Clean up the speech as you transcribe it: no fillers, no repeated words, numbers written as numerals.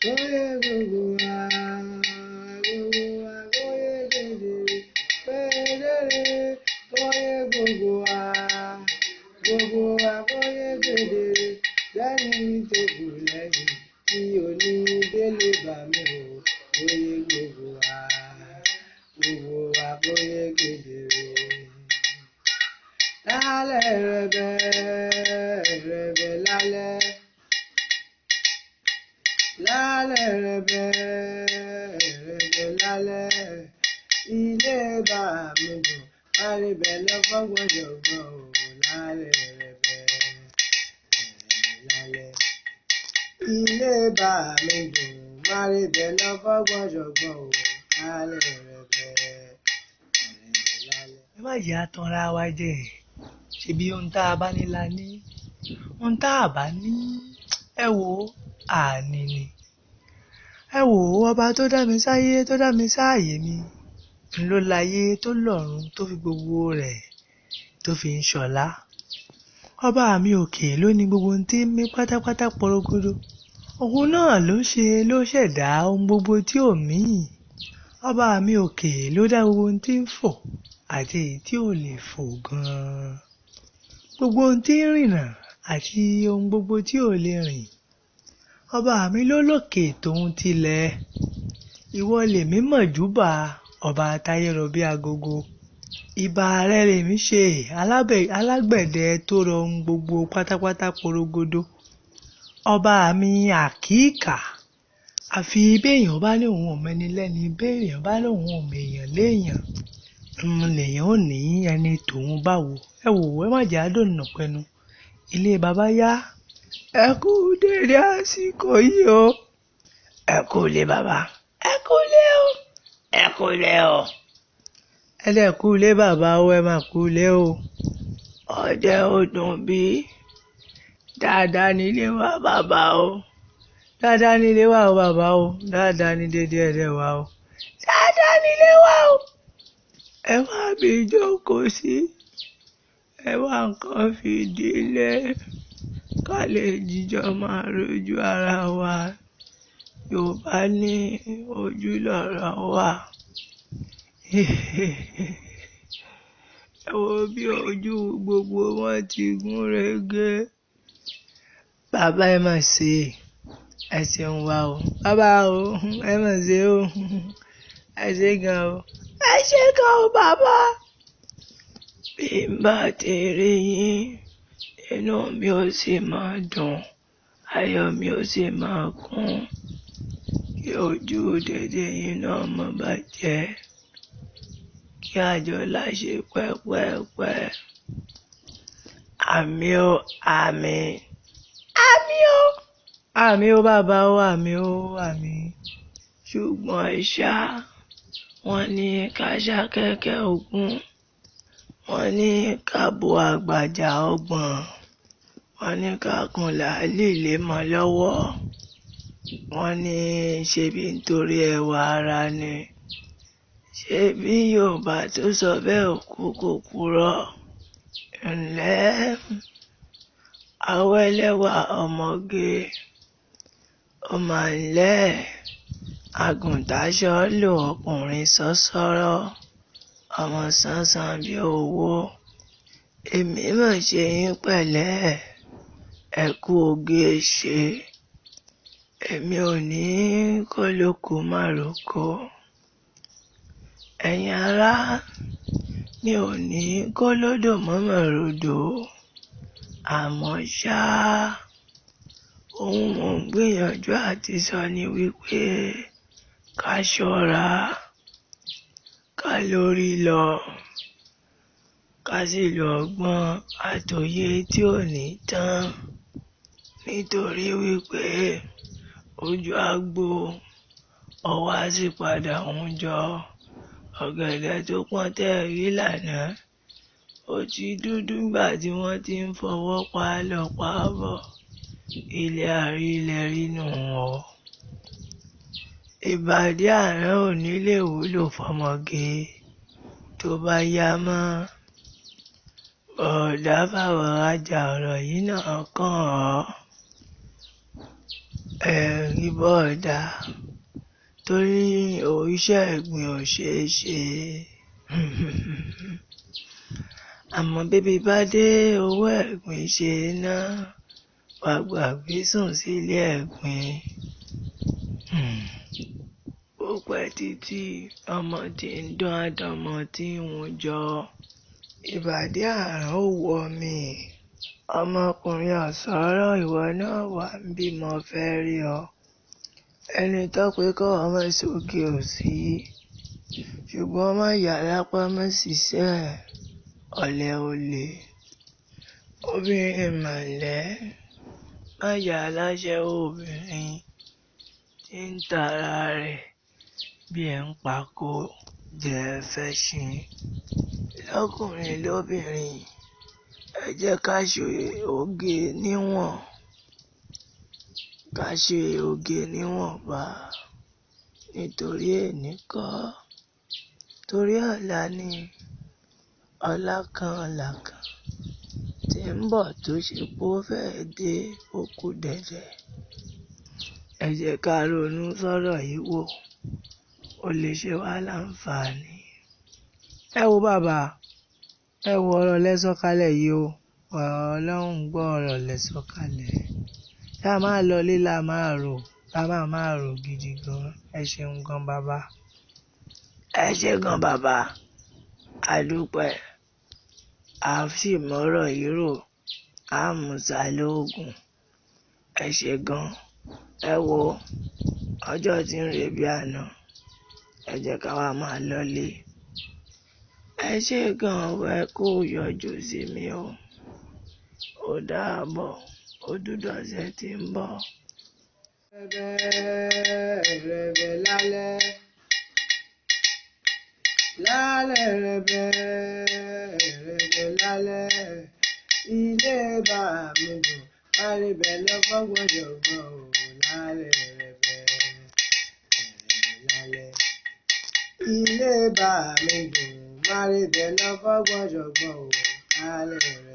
kóyè gbogbo wa kóyè kedere kedere kóyè gbogbo wa kóyè kedere lẹ́ni tó kù lẹ́yìn tí ò ní délé bá mi o kóyè gbogbo wa kóyè kedere. Lálẹ́ rẹ̀bẹ̀ lálẹ́ ilé bá mi dùn àríbẹ̀ lọ́fọ́ gbọ́dọ̀ gbọ́ ò lálẹ́ lálẹ́ ilé bá mi dùn àríbẹ̀ lọ́fọ́ gbọ́dọ̀ gbọ́ ò lálẹ́ lálẹ́. Ẹ má jẹ́ àtànra wa jẹ ṣebí ohun tá a bá ní la ní ohun tá a bá ní ẹ wò àní ni. Ẹ wò ọba tó dá mi sáyé tó dá mi sáàyè mi ló láyé tó lọ́run tó fi gbogbo rẹ̀ tó fi ń ṣọlá. Ọba mi òkè ló ní gbogbo ohun tí ń mí pátápátá porogodo. Òun náà ló ṣẹ̀dá ohun gbogbo tí ò mí. Ọba mi òkè ló dá gbogbo ohun tí ń fò àti èyí tí ò lè fò gan-an. Gbogbo ohun tí ń rìnà àti ohun gbogbo tí ò lè rìn. Ọba mi ló lókè tòun tilẹ̀. Ìwọ lèmi mọ̀júbà ọba táyé rọ̀ bí agogo. Ìbà rẹ lèmi ṣe alágbẹ̀dẹ tó rọ ohun gbogbo pátápátá porogodo. Ọba mi àkíkà. Àfi béèyàn bá ní òun ò mẹ́ni lẹ́ni béèyàn bá ní òun ò mèèyàn léèyàn. Lèèyàn ò ní ẹni tòun báwo. Ẹ wò ẹ má jẹ́ àdónà pẹnu. Ilé baba yá. Ẹ kú dédé àsìkò yìí o. Ẹ kú lé bàbá. Ẹ kú lé o. Ẹ kú lé o. Ẹ dẹ̀ kú lé bàbá o ẹ má kú lé o. Ọdẹ ò dùn bí. Dáadáa nílé wa bàbá o. Dáadáa nílé wa o bàbá o. Dáadáa ní dédé ẹ̀dẹ̀ wa o. Dáadáa nílé wa o. Ẹ wá bí jókòó sí. Ẹ wá nǹkan fìdílé. Ká lè jíjọ máa rojú ara wa. Yorùbá ní ojú lọ̀rọ̀ wà. Ẹ wo bí ojú gbogbo wọn ti gún régé. Bàbá ẹ mà ṣe ẹ ṣeun wa o. Bàbá o ẹ mà ṣe o. Ẹ ṣe gan o. Ẹ ṣe gan o bàbá. Bí n bá ti rí yín inú mi ò sì máa dùn ayọ̀ mi ò sì máa kún kí ojú dédé yín náà má bàjẹ́ kí àjọ láṣẹ pẹ́pẹ́pẹ́. Àmì o àmì. Àmì o. Àmì o bàbá o àmì o àmì. Ṣùgbọ́n ìṣá wọ́n ní ká ṣá kẹ̀kẹ́ ogún. Wọ́n ní ká bo àgbàjà ọgbọ̀n. Wọ́n ní ká kun làálì lé mọ́ lọ́wọ́. Wọ́n ní ṣebí nítorí ẹwà ara ni. Ṣebí Yorùbá tó sọ bẹ́ẹ̀ òkú kò purọ́. Ǹlẹ́ awẹ́lẹ́wà ọmọge. Ó máa ń lẹ́ àgùntàṣọ́ lò ọkùnrin sọ́sọ́rọ́. Ọmọ sánsan bí owó. Èmi mọ̀ ṣe yín pẹ̀lẹ́. Ẹ kú oge ṣe. Èmi ò ní kó lóko má roko. Ẹ̀yin ará mi ò ní kó lódò mọ́mọ́ rodò. Àmọ́ ṣá ohun mò ń gbìyànjú àti sọ ni wípé ká ṣọ́ra. Ká lórí lọ. Ká sì lo ọgbọ́n àtòyé tí ò ní tán. Nítorí wípé ojú àgbo ọwọ́ á sì padà ń jọ. Ọ̀gẹ̀dẹ̀ tó pọ́n tẹ́ rí lánàá. Ó ti dúdú nígbà tí wọ́n ti ń fọwọ́ pa á lọ pa á bọ̀. Ilé àrílẹ̀ rínú wọn. Ìbàdí àrán ò ní lè wúlò fọmọge tó bá yá mọ́. Bọ̀dá fàwọ̀ rajà ọ̀rọ̀ yìí náà kàn ọ́. ẹ̀rí bọ́ọ̀dà torí iṣẹ́ ẹ̀gbìn ò ṣeé ṣe. Àmọ́ bébí bá dé owó ẹ̀gbìn ṣe ná wà gbàgbé sùn sílé ẹ̀gbìn. Ó pẹ́ títí ọmọ tí ń dán àdánmọ tí ń jọ ìbàdí àrùn ó wọ mi. Ọmọkùnrin ọ̀sọ́rọ̀ ìwọ náà wà ń bímọ fẹ́ rí ọ. Ẹni tó pé kọ́ ọmọ sókè ò sí ṣùgbọ́n má yà lápá mọ́ ṣiṣẹ́ ọ̀lẹ olè. Obìnrin mọ̀lẹ́ má yà aláṣẹ obìnrin tí ń tara rẹ̀ bí ẹ̀ ń pako jẹ́ fẹ́ ṣin. Lọ́kùnrin lóbìnrin ẹ jẹ́ ká ṣe oge níwọ̀n, ká ṣe oge níwọ̀nba nítorí èní kọ́ torí ọ̀la ni. Ọlá kan ọ̀la kan tí ń bọ̀ tó ṣe pé ó fẹ́ẹ́ dé òkú dẹ̀dẹ̀. Ẹ jẹ́ ká ronú sọ́rọ̀ yìí wò ó lè ṣe wá láǹfààní. Ẹ wo bàbá, ẹ wo ọ̀rọ̀ lẹ́sọ̀kalẹ̀ yìí o. Ọlọ́run gbọ́ ọ̀rọ̀ lẹ́sọ̀kalẹ̀. Tá a máa lọ lé la máa rò, tá a máa rò gidi gan. Ẹ ṣeun gan bàbá. Ẹ ṣe gan bàbá. A dúpẹ́. A sì mọ̀rọ̀ yìí rò. A mú ṣàlóògùn. Ẹ ṣe gan. Ẹ wo ọjọ́ tí ń re bí àná. Ẹ jẹ́ ká wá máa lọlé. Ẹ ṣe gan ẹ kó yọjú sí mi o. Ó dàbọ̀. Ó dúdọ̀sẹ̀ tí ń bọ̀. Rẹ̀bẹ̀ lálẹ́. Lálẹ́ rẹ̀bẹ̀ lálẹ́. Ilé bá mi dùn. Àríbẹ̀ lọ́kọ́ gbọ́dọ̀ gbọ́ o. Lálẹ́ rẹ̀bẹ̀ lálẹ́. Ilé bá mi dùn. Àríbẹ̀ lọ́kọ́ gbọ́dọ̀ gbọ́ o. Lálẹ́ rẹ̀bẹ̀.